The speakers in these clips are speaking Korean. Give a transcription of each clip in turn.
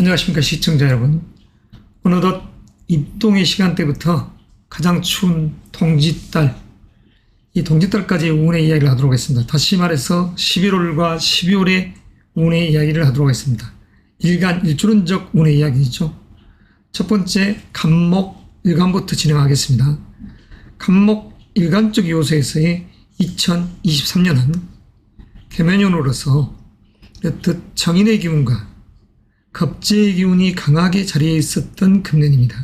안녕하십니까 시청자 여러분. 어느덧 입동의 시간대부터 가장 추운 동짓달, 이 동짓달까지 운의 이야기를 하도록 하겠습니다. 다시 말해서 11월과 12월의 운의 이야기를 하도록 하겠습니다. 일간 일주론적 운의 이야기죠. 첫 번째 간목 일간부터 진행하겠습니다. 간목 일간적 요소에서의 2023년은 개면연으로서 이렇듯 정인의 기운과 겁재의 기운이 강하게 자리에 있었던 금년입니다.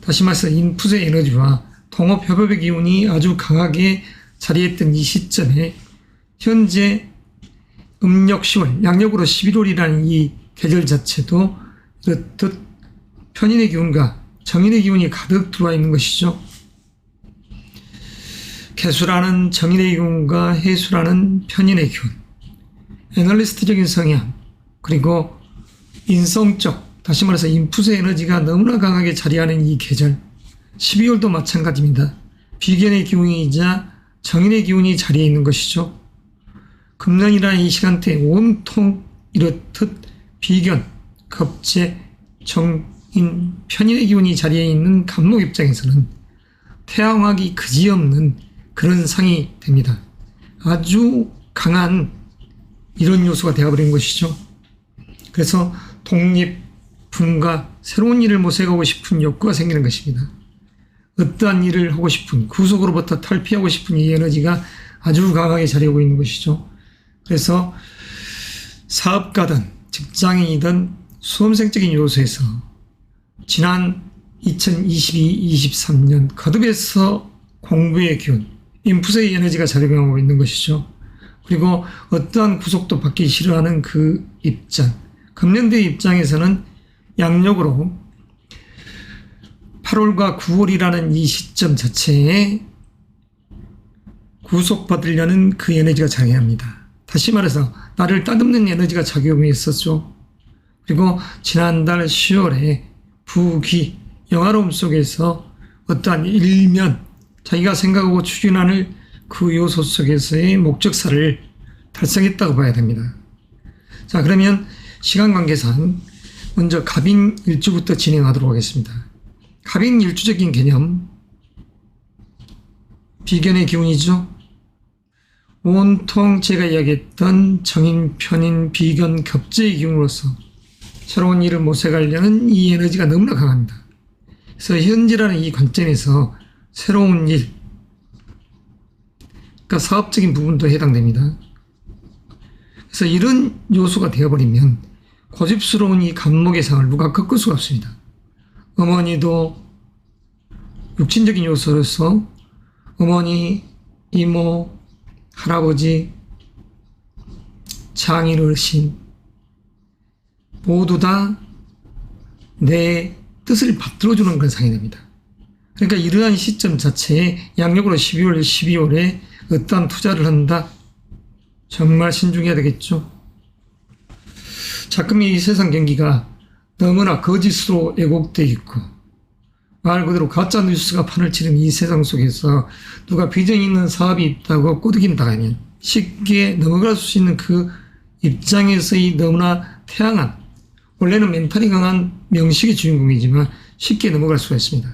다시 말해서 인풋의 에너지와 동업협업의 기운이 아주 강하게 자리했던 이 시점에 현재 음력 10월, 양력으로 11월이라는 이 계절 자체도 이렇듯 편인의 기운과 정인의 기운이 가득 들어와 있는 것이죠. 개수라는 정인의 기운과 해수라는 편인의 기운, 애널리스트적인 성향, 그리고 인성적, 다시 말해서 인풋의 에너지가 너무나 강하게 자리하는 이 계절, 12월도 마찬가지입니다. 비견의 기운이자 정인의 기운이 자리해 있는 것이죠. 금년이라는 이 시간대에 온통 이렇듯 비견, 겁재, 정인, 편인의 기운이 자리해 있는 간목 입장에서는 태양화기 그지없는 그런 상이 됩니다. 아주 강한 이런 요소가 되어버린 것이죠. 그래서 독립, 분가, 새로운 일을 모색하고 싶은 욕구가 생기는 것입니다. 어떠한 일을 하고 싶은, 구속으로부터 탈피하고 싶은 이 에너지가 아주 강하게 자리하고 있는 것이죠. 그래서 사업가든 직장인이든 수험생적인 요소에서 지난 2022-23년 거듭해서 공부의 기운, 인풋의 에너지가 자리하고 있는 것이죠. 그리고 어떠한 구속도 받기 싫어하는 그 입장, 금년도의 입장에서는 양력으로 8월과 9월이라는 이 시점 자체에 구속받으려는 그 에너지가 작용합니다. 다시 말해서 나를 따듬는 에너지가 작용했었죠. 그리고 지난달 10월에 부귀, 영화로움 속에서 어떠한 일면, 자기가 생각하고 추진하는 그 요소 속에서의 목적사를 달성했다고 봐야 됩니다. 자, 그러면 시간 관계상 먼저 갑인 일주부터 진행하도록 하겠습니다. 갑인 일주적인 개념, 비견의 기운이죠. 온통 제가 이야기했던 정인, 편인, 비견, 겁재의 기운으로서 새로운 일을 모색하려는 이 에너지가 너무나 강합니다. 그래서 현재라는 이 관점에서 새로운 일, 그러니까 사업적인 부분도 해당됩니다. 그래서 이런 요소가 되어버리면 고집스러운 이 간목의 상을 누가 꺾을 수가 없습니다. 어머니도 육친적인 요소로서 어머니, 이모, 할아버지, 장인 어르신 모두 다 내 뜻을 받들어주는 그런 상이 됩니다. 그러니까 이러한 시점 자체에 양력으로 12월에 어떠한 투자를 한다? 정말 신중해야 되겠죠. 자금 이 세상 경기가 너무나 거짓으로 왜곡되어 있고 말 그대로 가짜 뉴스가 판을 치는 이 세상 속에서 누가 비전 있는 사업이 있다고 꼬드긴다면 쉽게 넘어갈 수 있는 그 입장에서의 너무나 태양한, 원래는 멘탈이 강한 명식의 주인공이지만 쉽게 넘어갈 수가 있습니다.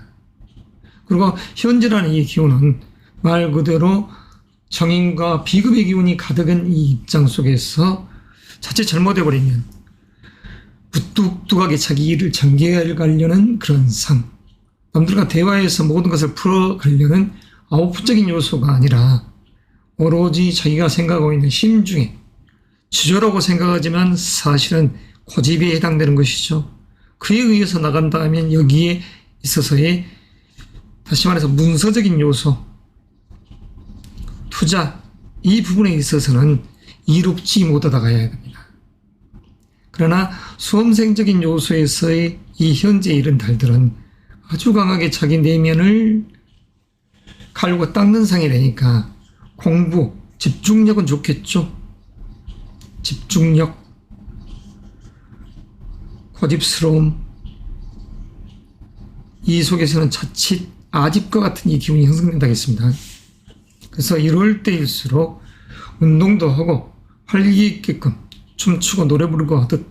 그리고 현재라는 이 기운은 말 그대로 정인과 비급의 기운이 가득한 이 입장 속에서 자칫 잘못해버리면 무뚝뚝하게 자기 일을 전개하려는 그런 상, 남들과 대화해서 모든 것을 풀어가려는 아웃풋적인 요소가 아니라 오로지 자기가 생각하고 있는 심중에 지조라고 생각하지만 사실은 고집에 해당되는 것이죠. 그에 의해서 나간다 하면 여기에 있어서의 다시 말해서 문서적인 요소, 투자, 이 부분에 있어서는 이롭지 못하다가야 됩니다. 그러나 수험생적인 요소에서의 이 현재 이런 달들은 아주 강하게 자기 내면을 갈고 닦는 상이 되니까 공부, 집중력은 좋겠죠. 집중력, 고집스러움, 이 속에서는 자칫 아집과 같은 이 기운이 형성된다겠습니다. 그래서 이럴 때일수록 운동도 하고 활기 있게끔 춤추고 노래 부르고 하듯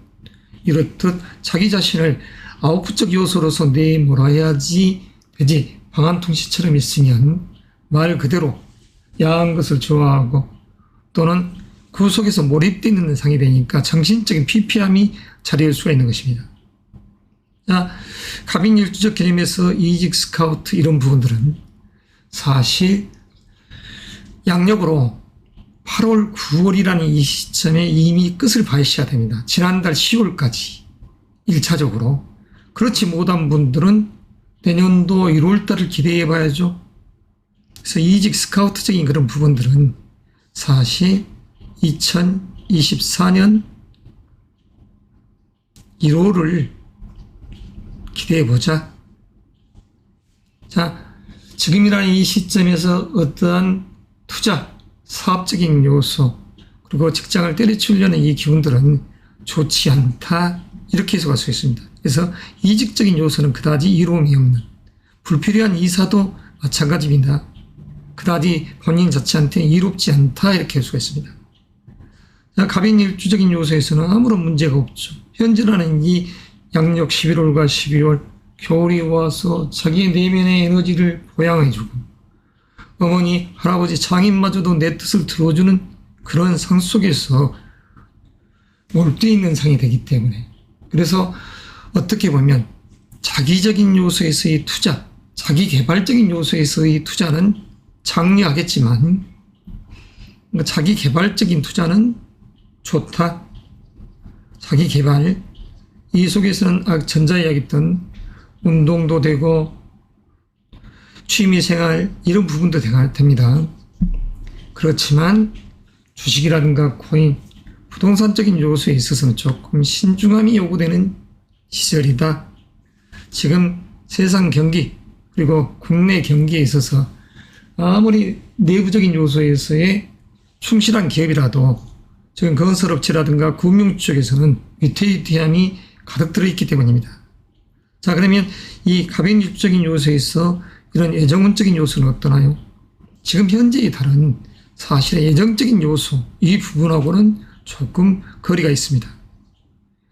이렇듯 자기 자신을 아웃풋적 요소로서 내몰아야지 되지, 방한통시처럼 있으면 말 그대로 야한 것을 좋아하고 또는 그 속에서 몰입되어 있는 상이 되니까 정신적인 피폐함이 자리할 수가 있는 것입니다. 자, 갑인일주적 개념에서 이직 스카우트 이런 부분들은 사실 양력으로 8월, 9월이라는 이 시점에 이미 끝을 봐야 됩니다. 지난달 10월까지 1차적으로. 그렇지 못한 분들은 내년도 1월달을 기대해 봐야죠. 그래서 이직 스카우트적인 그런 부분들은 사실 2024년 1월을 기대해 보자. 자, 지금이라는 이 시점에서 어떠한 투자, 사업적인 요소, 그리고 직장을 때려치우려는 이 기운들은 좋지 않다. 이렇게 해석할 수 있습니다. 그래서 이직적인 요소는 그다지 이로움이 없는, 불필요한 이사도 마찬가지입니다. 그다지 본인 자체한테 이롭지 않다. 이렇게 할 수가 있습니다. 자, 갑인일주적인 요소에서는 아무런 문제가 없죠. 현재라는 이 양력 11월과 12월, 겨울이 와서 자기의 내면의 에너지를 보양해주고 어머니, 할아버지, 장인마저도 내 뜻을 들어주는 그런 상 속에서 몰두해 있는 상이 되기 때문에, 그래서 어떻게 보면 자기적인 요소에서의 투자, 자기 개발적인 요소에서의 투자는 장려하겠지만 자기 개발적인 투자는 좋다. 자기 개발, 이 속에서는 전자 이야기했던 운동도 되고 취미생활 이런 부분도 됩니다. 그렇지만 주식이라든가 코인, 부동산적인 요소에 있어서는 조금 신중함이 요구되는 시절이다. 지금 세상 경기 그리고 국내 경기에 있어서 아무리 내부적인 요소에서의 충실한 기업이라도 지금 건설업체라든가 금융 쪽에서는 위태위태함이 가득 들어있기 때문입니다. 자, 그러면 이 갑인일주적인 요소에서 이런 애정운적인 요소는 어떠나요? 지금 현재의 달은 사실의 애정적인 요소, 이 부분하고는 조금 거리가 있습니다.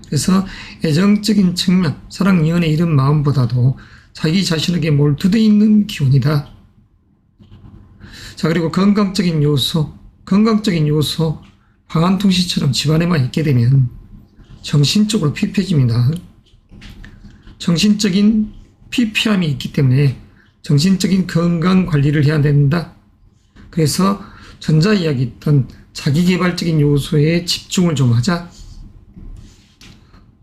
그래서 애정적인 측면, 사랑, 연애 이런 마음보다도 자기 자신에게 몰두되어 있는 기운이다. 자, 그리고 건강적인 요소, 방한통시처럼 집안에만 있게 되면 정신적으로 피폐해집니다. 정신적인 피폐함이 있기 때문에 정신적인 건강 관리를 해야 된다. 그래서 전자 이야기했던 자기개발적인 요소에 집중을 좀 하자.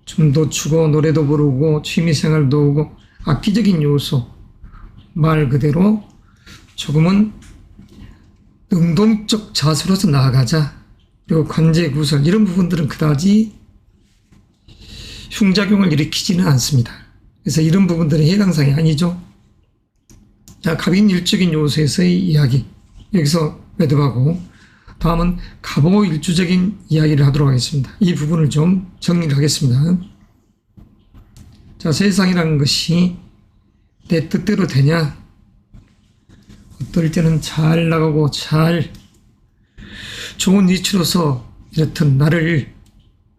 춤도 추고 노래도 부르고 취미생활도 하고 악기적인 요소, 말 그대로 조금은 능동적 자세로서 나아가자. 그리고 관제 구설 이런 부분들은 그다지 흉작용을 일으키지는 않습니다. 그래서 이런 부분들은 해당사항이 아니죠. 자, 갑인일주적인 요소에서의 이야기 여기서 매듭하고 다음은 갑오일주적인 이야기를 하도록 하겠습니다. 이 부분을 좀 정리를 하겠습니다. 자, 세상이라는 것이 내 뜻대로 되냐? 어떨 때는 잘 나가고 잘 좋은 위치로서 이렇듯 나를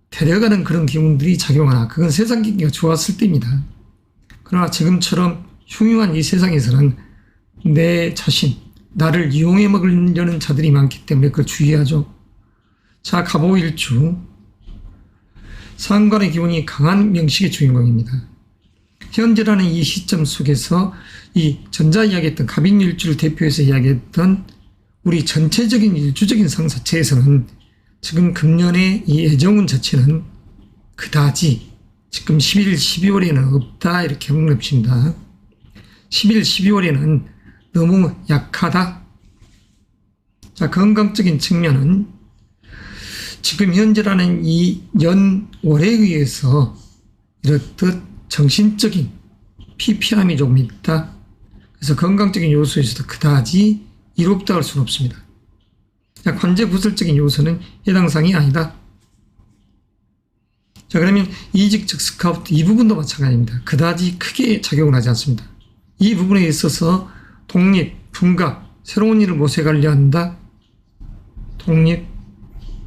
데려가는 그런 기운들이 작용하나, 그건 세상 경기가 좋았을 때입니다. 그러나 지금처럼 흉흉한 이 세상에서는 내 자신, 나를 이용해 먹으려는 자들이 많기 때문에 그걸 주의하죠. 자, 갑오일주, 상관의 기운이 강한 명식의 주인공입니다. 현재라는 이 시점 속에서 이 전자 이야기했던 갑인일주를 대표해서 이야기했던 우리 전체적인 일주적인 상 자체에서는 지금 금년의 이 애정운 자체는 그다지 지금 11일, 12월에는 없다 이렇게 언급합니다. 11일, 12월에는 너무 약하다. 자, 건강적인 측면은 지금 현재라는 이 연월에 의해서 이렇듯 정신적인 피폐함이 조금 있다. 그래서 건강적인 요소에서도 그다지 이롭다 할 수는 없습니다. 자, 관제 구설적인 요소는 해당 사항이 아니다. 자, 그러면 이직적 스카우트 이 부분도 마찬가지입니다. 그다지 크게 작용을 하지 않습니다. 이 부분에 있어서 독립, 분가, 새로운 일을 모색하려 한다. 독립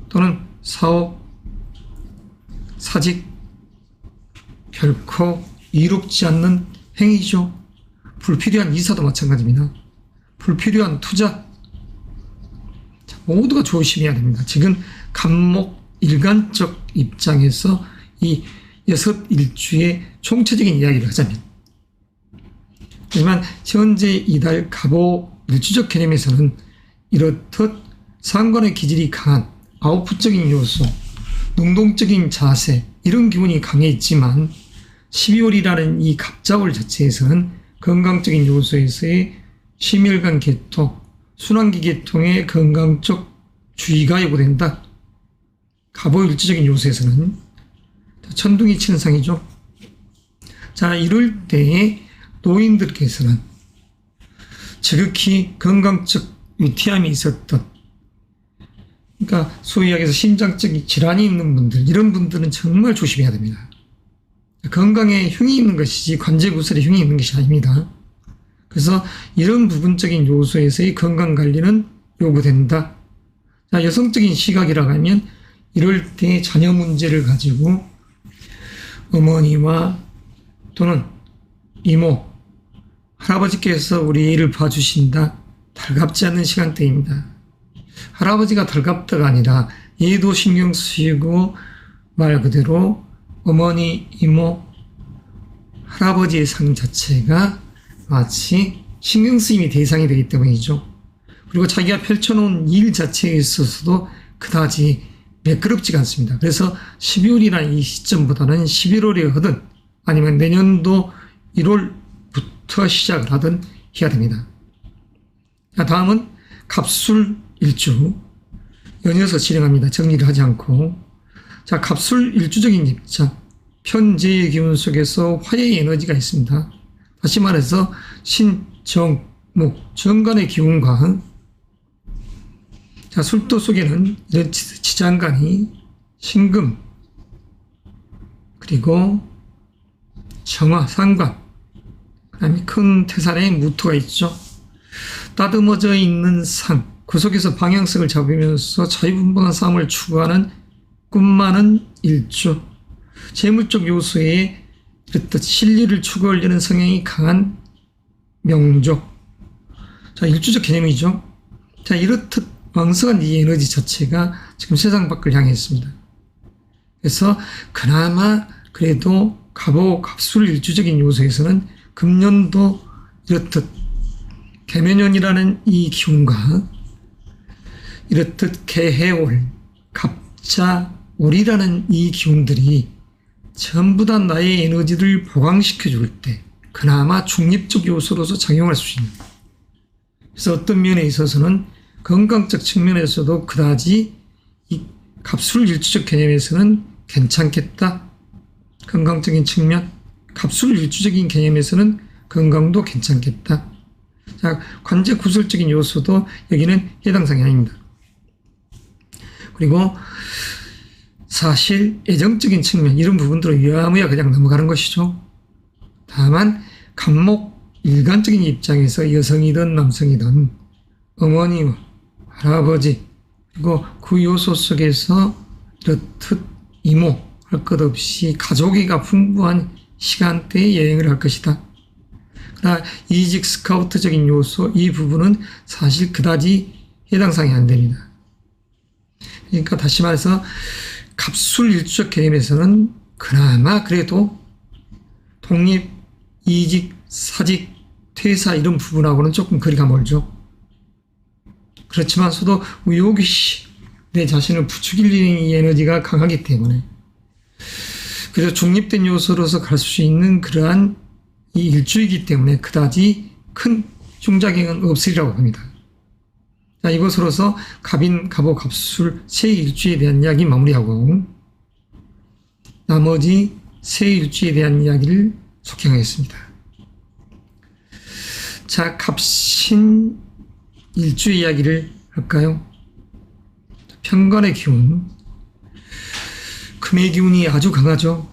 또는 사업, 사직 결코 이롭지 않는 행위죠. 불필요한 이사도 마찬가지입니다. 불필요한 투자, 모두가 조심해야 됩니다. 지금 간목 일간적 입장에서 이 6일주의 총체적인 이야기를 하자면, 하지만 현재 이달 갑오 일주적 개념에서는 이렇듯 상관의 기질이 강한 아웃풋적인 요소, 능동적인 자세, 이런 기운이 강해있지만 12월이라는 이 갑자월 자체에서는 건강적인 요소에서의 심혈관 계통, 순환기 계통의 건강적 주의가 요구된다. 갑오 일주적인 요소에서는 천둥이 치는 상이죠. 자, 이럴 때에 노인들께서는 지극히 건강적 위태함이 있었던, 그러니까 소위 이야기해서 심장적 질환이 있는 분들, 이런 분들은 정말 조심해야 됩니다. 건강에 흉이 있는 것이지 관제구설에 흉이 있는 것이 아닙니다. 그래서 이런 부분적인 요소에서의 건강관리는 요구된다. 자, 여성적인 시각이라고 하면 이럴 때 자녀 문제를 가지고 어머니와 또는 이모, 할아버지께서 우리 애를 봐주신다. 달갑지 않는 시간대입니다. 할아버지가 달갑다가 아니라 얘도 신경 쓰이고 말 그대로 어머니, 이모, 할아버지의 상 자체가 마치 신경 쓰임이 대상이 되기 때문이죠. 그리고 자기가 펼쳐놓은 일 자체에 있어서도 그다지 매끄럽지가 않습니다. 그래서 12월이라는 이 시점보다는 11월에 하든 아니면 내년도 1월부터 시작을 하든 해야 됩니다. 자, 다음은 갑술 일주, 연이어서 진행합니다. 정리를 하지 않고. 자, 갑술 일주적인 입장, 편재의 기운 속에서 화해의 에너지가 있습니다. 다시 말해서 신, 정, 목, 정간의 기운과, 자, 술도 속에는 이런 지장간이 신금, 그리고 정화, 상관, 그 다음에 큰 태산의 무토가 있죠. 따듬어져 있는 상, 그 속에서 방향성을 잡으면서 자유분방한 싸움을 추구하는 꿈 많은 일주, 재물적 요소에 이렇듯 실리를 추구하려는 성향이 강한 명족. 자, 일주적 개념이죠. 자, 이렇듯 왕성한 이 에너지 자체가 지금 세상 밖을 향해 있습니다. 그래서 그나마 그래도 갑오, 갑술 일주적인 요소에서는 금년도 이렇듯 개면연이라는 이 기운과 이렇듯 개해올, 갑자올이라는 이 기운들이 전부 다 나의 에너지를 보강시켜 줄 때 그나마 중립적 요소로서 작용할 수 있는, 그래서 어떤 면에 있어서는 건강적 측면에서도 그다지 이 갑술 일주적 개념에서는 괜찮겠다. 건강적인 측면, 갑술 일주적인 개념에서는 건강도 괜찮겠다. 자, 관제 구설적인 요소도 여기는 해당 사항이 아닙니다. 그리고 사실 애정적인 측면, 이런 부분들은 유야무야 그냥 넘어가는 것이죠. 다만 간목 일간적인 입장에서 여성이든 남성이든 어머니와 할아버지, 그리고 그 요소 속에서 이렇듯 이모 할 것 없이 가족애가 풍부한 시간대에 여행을 할 것이다. 그러나 이직 스카우트적인 요소, 이 부분은 사실 그다지 해당 사항이 안 됩니다. 그러니까 다시 말해서 갑술 일주적 개념에서는 그나마 그래도 독립, 이직, 사직, 퇴사 이런 부분하고는 조금 거리가 멀죠. 그렇지만서도 의욕이 내 자신을 부추기는 이 에너지가 강하기 때문에, 그래서 중립된 요소로서 갈 수 있는 그러한 이 일주이기 때문에 그다지 큰 중작용은 없으리라고 봅니다. 자, 이것으로서 갑인, 갑오, 갑술 세 일주에 대한 이야기 마무리하고 나머지 세 일주에 대한 이야기를 속행하겠습니다. 자, 갑신 일주 이야기를 할까요? 편관의 기운, 금의 기운이 아주 강하죠.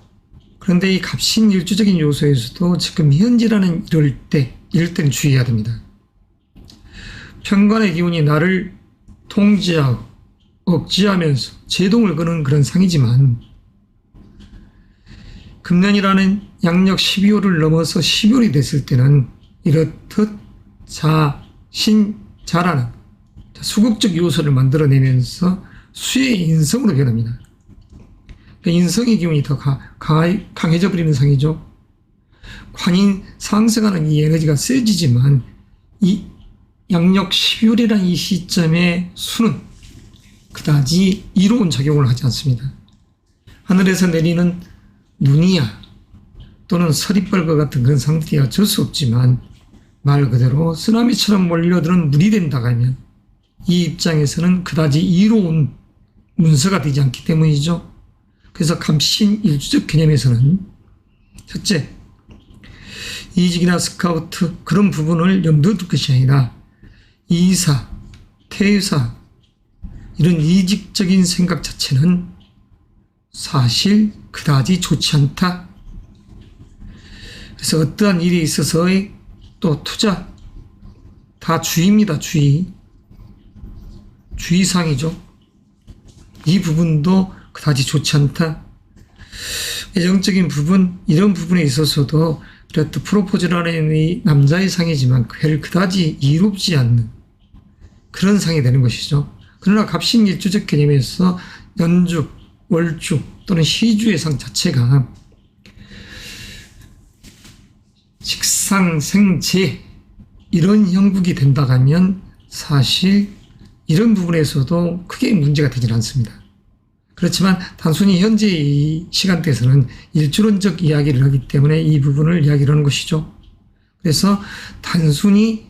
그런데 이 갑신 일주적인 요소에서도 지금 현재라는 이럴 때는 주의해야 됩니다. 편관의 기운이 나를 통제하고 억제하면서 제동을 거는 그런 상이지만 금년이라는 양력 12월을 넘어서 12월이 됐을 때는 이렇듯 자신자라는 수국적 요소를 만들어내면서 수의 인성으로 변합니다. 인성의 기운이 더 강해져 버리는 상이죠. 관인 상승하는 이 에너지가 세지지만 이 양력 12월이라는 이 시점의 수는 그다지 이로운 작용을 하지 않습니다. 하늘에서 내리는 눈이야 또는 서리벌과 같은 그런 상들이 어쩔 수 없지만 말 그대로 쓰나미처럼 몰려드는 물이 된다고 하면 이 입장에서는 그다지 이로운 문서가 되지 않기 때문이죠. 그래서 갑신일주적 개념에서는 첫째, 이직이나 스카우트 그런 부분을 염두에 둘 것이 아니라 이사, 퇴사 이런 이직적인 생각 자체는 사실 그다지 좋지 않다. 그래서 어떠한 일에 있어서의 또 투자 다 주의입니다. 주의사항이죠. 이 부분도 그다지 좋지 않다. 애정적인 부분 이런 부분에 있어서도 그래도 프로포즈라는 이 남자의 상이지만 그다지 이롭지 않는 그런 상이 되는 것이죠. 그러나 갑신일주적 개념에서 연죽, 월죽 또는 시주의 상 자체가 식상생재 이런 형국이 된다고 하면 사실 이런 부분에서도 크게 문제가 되질 않습니다. 그렇지만 단순히 현재 이 시간대에서는 일주론적 이야기를 하기 때문에 이 부분을 이야기를 하는 것이죠. 그래서 단순히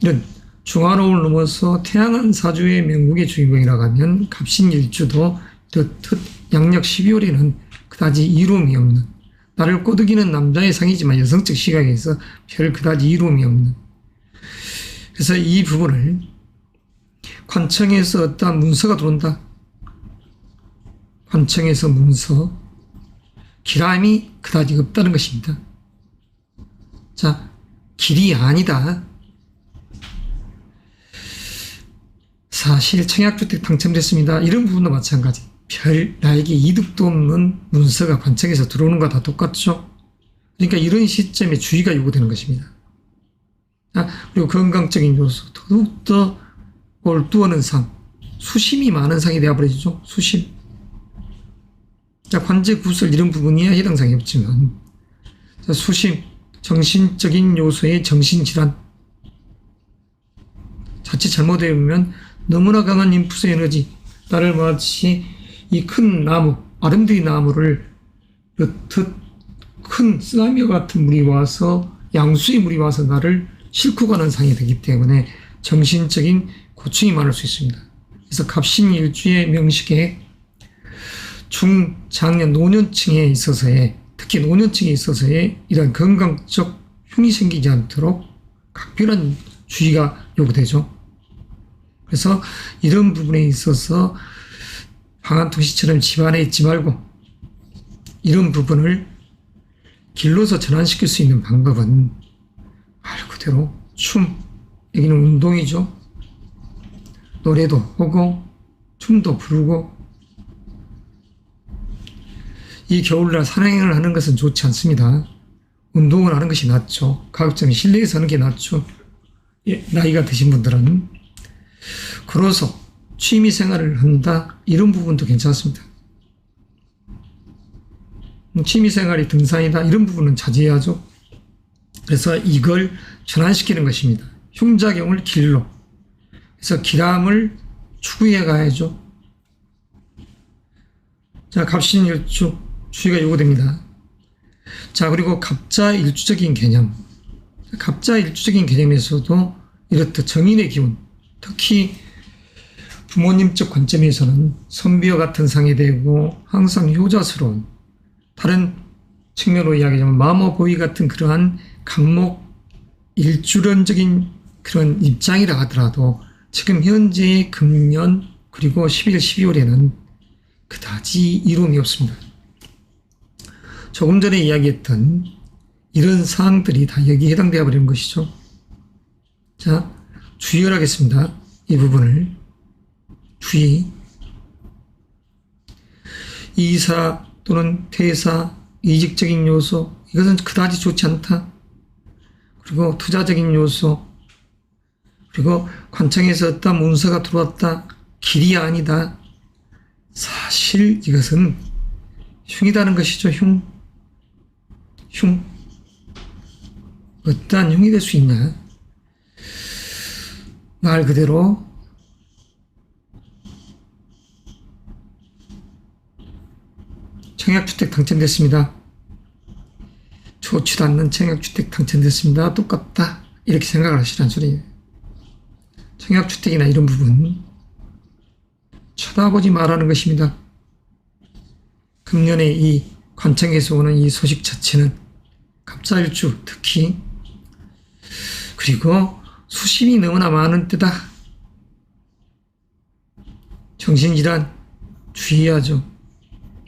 이런 중화로를 넘어서 태양한 사주의 명국의 주인공이라고 하면 갑신일주도 이렇듯 양력 12월에는 그다지 이로움이 없는 나를 꼬드기는 남자의 상이지만 여성적 시각에서 별 그다지 이로움이 없는 그래서 이 부분을 관청에서 어떠한 문서가 들어온다. 관청에서 문서, 기람이 그다지 없다는 것입니다. 자, 길이 아니다. 사실 청약주택 당첨됐습니다. 이런 부분도 마찬가지. 별 나에게 이득도 없는 문서가 관청에서 들어오는 것과 다 똑같죠. 그러니까 이런 시점에 주의가 요구되는 것입니다. 그리고 건강적인 요소, 더욱더 몰두하는 상, 수심이 많은 상이 되어버리죠. 수심. 자, 관제 구설 이런 부분이야 해당 상이 없지만 자, 수심, 정신적인 요소의 정신질환 자칫 잘못되면 너무나 강한 인풋의 에너지 나를 마치 이 큰 나무, 아름드리 나무를 그렇듯 큰 쓰나미와 같은 물이 와서 양수의 물이 와서 나를 싣고 가는 상이 되기 때문에 정신적인 고충이 많을 수 있습니다. 그래서 갑신일주의 명식에 중장년 노년층에 있어서의 특히 노년층에 있어서의 이런 건강적 흉이 생기지 않도록 각별한 주의가 요구되죠. 그래서 이런 부분에 있어서 방한통시처럼 집안에 있지 말고 이런 부분을 길로서 전환시킬 수 있는 방법은 말 그대로 춤, 여기는 운동이죠. 노래도 하고 춤도 부르고 이 겨울날 산행을 하는 것은 좋지 않습니다. 운동을 하는 것이 낫죠. 가급적이면 실내에서 하는 게 낫죠. 예, 나이가 드신 분들은. 걸어서 취미생활을 한다 이런 부분도 괜찮습니다. 취미생활이 등산이다 이런 부분은 자제해야죠. 그래서 이걸 전환시키는 것입니다. 흉작용을 길로. 그래서 기람을 추구해 가야죠. 자, 갑신일주 주의가 요구됩니다. 자, 그리고 갑자일주적인 개념. 갑자일주적인 개념에서도 이렇듯 정인의 기운, 특히 부모님적 관점에서는 선비와 같은 상이 되고 항상 효자스러운 다른 측면으로 이야기하자면 마모보이 같은 그러한 강목 일주론적인 그런 입장이라 하더라도 지금 현재의 금년 그리고 11월, 12월에는 그다지 이로움이 없습니다. 조금 전에 이야기했던 이런 사항들이 다 여기에 해당되어 버리는 것이죠. 자, 주의를 하겠습니다. 이 부분을. 주의. 이사 또는 퇴사 이직적인 요소, 이것은 그다지 좋지 않다. 그리고 투자적인 요소, 그리고 관청에서 어떤 문서가 들어왔다. 길이 아니다. 사실 이것은 흉이다는 것이죠. 흉. 어떠한 흉이 될 수 있냐. 말 그대로 청약주택 당첨됐습니다. 좋지도 않는 청약주택 당첨됐습니다. 똑같다. 이렇게 생각을 하시란 소리예요. 청약주택이나 이런 부분 쳐다보지 말라는 것입니다. 금년에 이 관청에서 오는 이 소식 자체는 갑자일주 특히 그리고 수심이 너무나 많은 때다. 정신질환 주의하죠.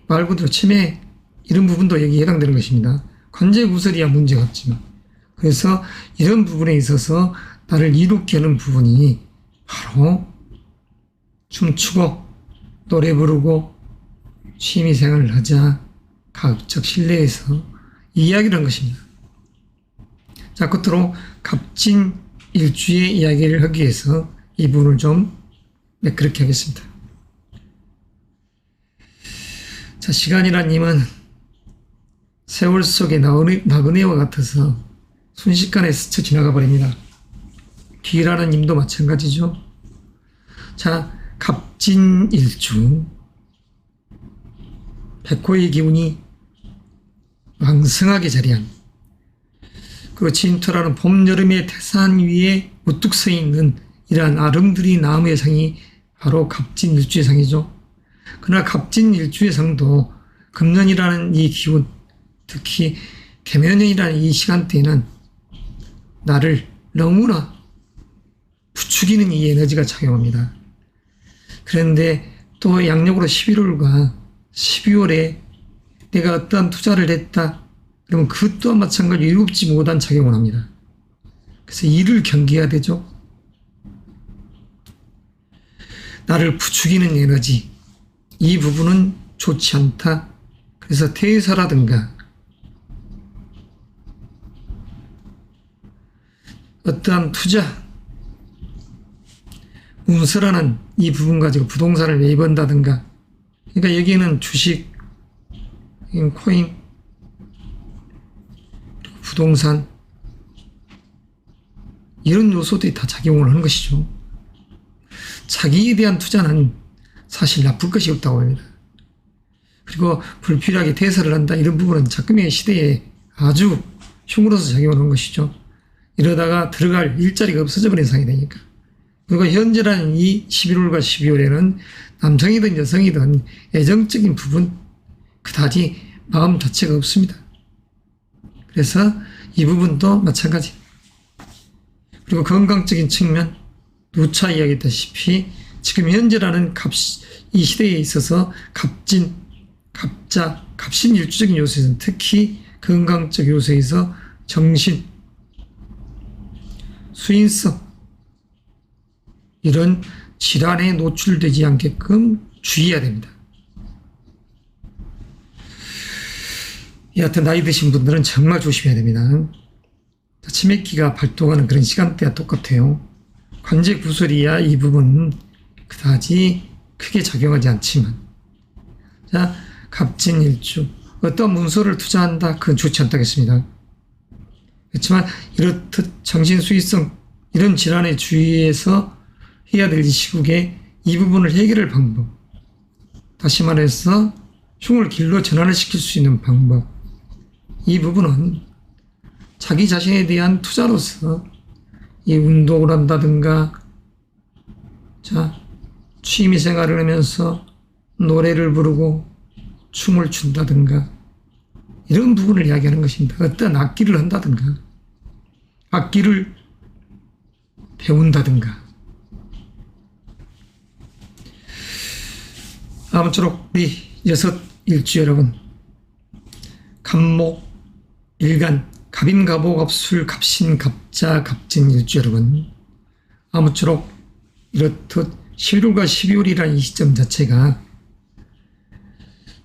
말 그대로 치매 이런 부분도 여기에 해당되는 것입니다. 관제구설이야 문제가 없지만 그래서 이런 부분에 있어서 나를 이롭게 하는 부분이 바로 춤추고 노래 부르고 취미생활을 하자 가급적 실내에서 이야기를 한 것입니다. 자, 끝으로 갑진일주의 이야기를 하기 위해서 이 부분을 좀 매끄럽게 하겠습니다. 자, 시간이란 님은 세월 속의 나그네와 같아서 순식간에 스쳐 지나가 버립니다. 기라는 님도 마찬가지죠. 자, 갑진일주 백호의 기운이 왕성하게 자리한 그 진토라는 봄, 여름의 태산 위에 우뚝 서 있는 이러한 아름드리 나무의 상이 바로 갑진일주의 상이죠. 그러나 갑진일주의 상도 금년이라는 이 기운, 특히 개면년이라는 이 시간대에는 나를 너무나 부추기는 이 에너지가 작용합니다. 그런데 또 양력으로 11월과 12월에 내가 어떠한 투자를 했다. 그러면 그 또한 마찬가지로 이롭지 못한 작용을 합니다. 그래서 이를 경계해야 되죠. 나를 부추기는 에너지, 이 부분은 좋지 않다. 그래서 퇴사라든가 어떠한 투자, 운서라는 이 부분 가지고 부동산을 매입한다든가, 그러니까 여기에는 주식, 코인, 부동산 이런 요소들이 다 작용을 하는 것이죠. 자기에 대한 투자는 사실 나쁠 것이 없다고 합니다. 그리고 불필요하게 대사를 한다 이런 부분은 작금의 시대에 아주 흉으로서 작용하는 것이죠. 이러다가 들어갈 일자리가 없어져 버린 상황이 되니까. 그리고 현재라는 이 11월과 12월에는 남성이든 여성이든 애정적인 부분 그다지 마음 자체가 없습니다. 그래서 이 부분도 마찬가지. 그리고 건강적인 측면 누차 이야기했다시피 지금 현재라는 이 시대에 있어서 갑진, 갑자, 갑신일주적인 요소에서는 특히 건강적 요소에서 정신, 수인성 이런 질환에 노출되지 않게끔 주의해야 됩니다. 여하튼 나이 드신 분들은 정말 조심해야 됩니다. 치매기가 발동하는 그런 시간대와 똑같아요. 관제 구설이야 이 부분은 그다지 크게 작용하지 않지만, 자, 갑진일주 어떤 문서를 투자한다 그건 좋지 않다겠습니다. 그렇지만 이렇듯 정신수의성 이런 질환에 주의해서 해야 될 이 시국에 이 부분을 해결할 방법, 다시 말해서 흉을 길로 전환을 시킬 수 있는 방법, 이 부분은 자기 자신에 대한 투자로서 이 운동을 한다든가, 자, 취미 생활을 하면서 노래를 부르고 춤을 춘다든가 이런 부분을 이야기하는 것입니다. 어떤 악기를 한다든가 악기를 배운다든가. 아무쪼록 우리 여섯 일주 여러분, 갑목, 일간, 갑인, 갑오, 갑술, 갑신, 갑자, 갑진 일주 여러분, 아무쪼록 이렇듯 11월과 12월이라는 이 시점 자체가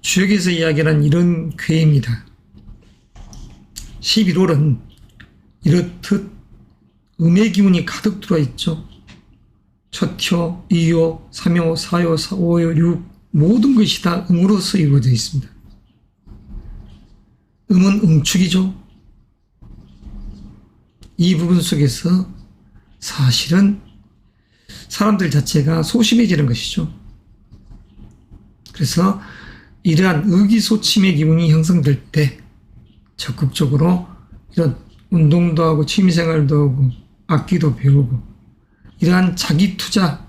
주역에서 이야기하는 이런 괴입니다. 11월은 이렇듯 음의 기운이 가득 들어있죠. 첫효, 이효, 삼효, 사효, 오효, 육 모든 것이 다 음으로서 이루어져 있습니다. 음은 응축이죠. 이 부분 속에서 사실은 사람들 자체가 소심해지는 것이죠. 그래서 이러한 의기소침의 기운이 형성될 때 적극적으로 이런 운동도 하고 취미생활도 하고 악기도 배우고 이러한 자기 투자,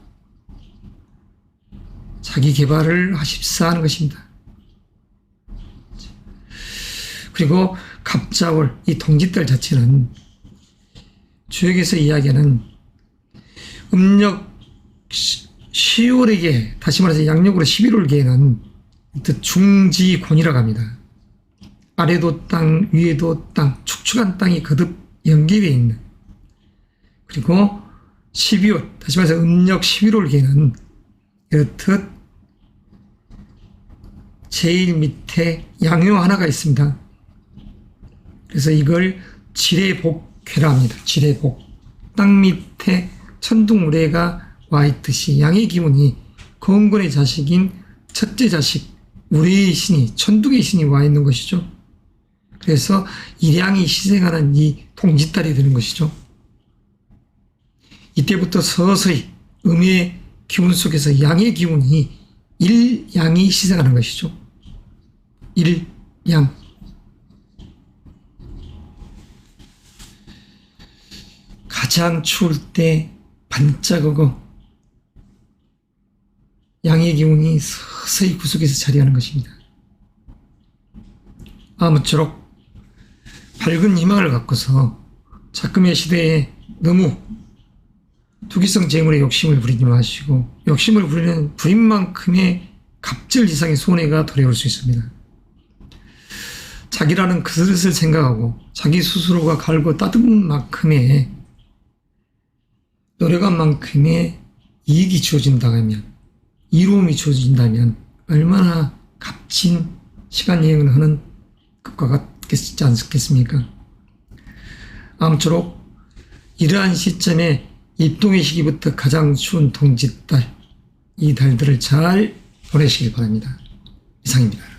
자기 개발을 하십사 하는 것입니다. 그리고 갑자월, 이 동짓달 자체는 주역에서 이야기하는 음력 10월에게, 다시 말해서 양력으로 11월계에는 중지곤이라고 합니다. 아래도 땅, 위에도 땅, 축축한 땅이 거듭 연결되어 있는. 그리고 12월, 다시 말해서 음력 11월계에는 이렇듯 제일 밑에 양요 하나가 있습니다. 그래서 이걸 지례복회라 합니다. 지례복. 땅 밑에 천둥우레가 와 있듯이 양의 기운이 건곤의 자식인 첫째 자식 우레의 신이, 천둥의 신이 와 있는 것이죠. 그래서 일양이 희생하는 이 동짓달이 되는 것이죠. 이때부터 서서히 음의 기운 속에서 양의 기운이 일양이 희생하는 것이죠. 일양. 가장 추울 때 반짝하고 양의 기운이 서서히 구석에서 자리하는 것입니다. 아무쪼록 밝은 희망을 갖고서 작금의 시대에 너무 투기성 재물에 욕심을 부리지 마시고 욕심을 부리는 부인만큼의 갑절 이상의 손해가 도래올 수 있습니다. 자기라는 그릇을 생각하고 자기 스스로가 갈고 따듬은 만큼의 노력한 만큼의 이익이 주어진다면, 이로움이 주어진다면 얼마나 값진 시간 여행을 하는 것과 같지 않겠습니까? 아무쪼록 이러한 시점에 입동의 시기부터 가장 추운 동짓달, 이 달들을 잘 보내시길 바랍니다. 이상입니다.